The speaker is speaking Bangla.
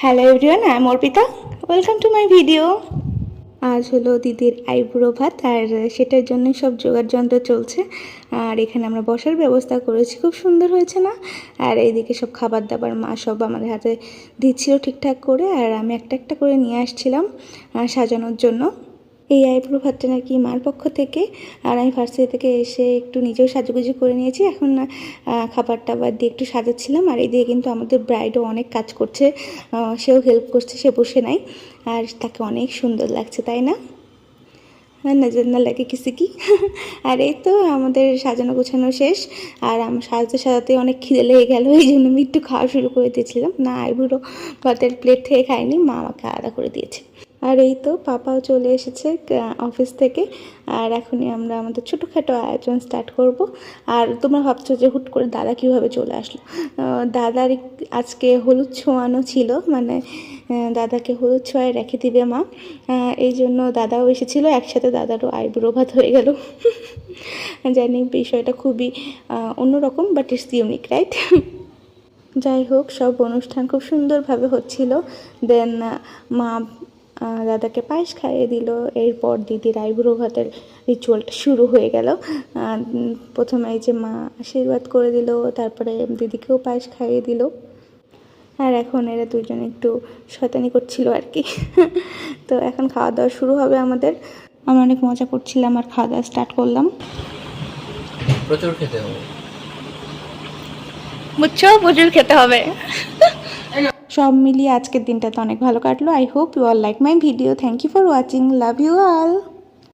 Hello everyone, I am Arpita. Welcome to my video. আজ হলো দিদির আইবুড়ো ভাত, আর সেটার জন্য সব জোগাড় যন্ত্র চলছে। আর এখানে আমরা বসার ব্যবস্থা করেছি, খুব সুন্দর হয়েছে না? আর এইদিকে সব খাবার দাবার মা সব আমাদের হাতে দিচ্ছিল ঠিকঠাক করে, আর আমি একটা একটা করে নিয়ে আসছিলাম সাজানোর জন্য। এই আইবুড়ো ভাতটা নাকি মার পক্ষ থেকে, আর আমি ফার্স্টে থেকে এসে একটু নিজেও সাজুগুজু করে নিয়েছি। এখন খাবার টাবার দিয়ে একটু সাজাচ্ছিলাম। আর এই দিয়ে কিন্তু আমাদের ব্রাইডও অনেক কাজ করছে, সেও হেল্প করছে, সে বসে নাই। আর তাকে অনেক সুন্দর লাগছে, তাই না? নজর না লাগে কিসি কি। আর এই তো আমাদের সাজানো গোছানো শেষ। আর আমার সাজাতে সাজাতে অনেক খিদে লেগে গেল, এই জন্য আমি একটু খাওয়া শুরু করে দিয়েছিলাম। না, আইবুড়ো ভাতের প্লেট থেকে খাইনি, মা আমাকে আলাদা করে দিয়েছে। আর এই তো পাপাও চলে এসেছে অফিস থেকে। আর এখনই আমরা আমাদের ছোটোখাটো আয়োজন স্টার্ট করব। আর তোমরা ভাবছো যে হুট করে দাদা কীভাবে চলে আসলো। দাদার আজকে হলুদ ছোঁয়ানো ছিল, মানে দাদাকে হলুদ ছোঁয়ায় রেখে দিবে মা। এই জন্য দাদাও এসেছিলো, একসাথে দাদারও আইবুড়ো ভাত হয়ে গেল। জানি বিষয়টা খুবই অন্যরকম, বাট ইটস ইউনিক, রাইট? যাই হোক, সব অনুষ্ঠান খুব সুন্দরভাবে হচ্ছিল। দেন মা দাদাকে পায়েস খাইয়ে দিল। এরপর দিদির আইবুড়ো ভাতের রিচুয়ালটা শুরু হয়ে গেল। প্রথমে এই যে মা আশীর্বাদ করে দিল, তারপরে দিদিকেও পায়েস খাইয়ে দিল। আর এখন এরা দুজন একটু শয়তানি করছিল আর কি। তো এখন খাওয়া দাওয়া শুরু হবে আমাদের। আমরা অনেক মজা করছিলাম আর খাওয়া দাওয়া স্টার্ট করলাম। প্রচুর খেতে হবে, বুঝছো? প্রচুর খেতে হবে। সব মিলিয়ে আজকের দিনটা তো অনেক ভালো কাটলো। I hope you all like my video. Thank you for watching. Love you all.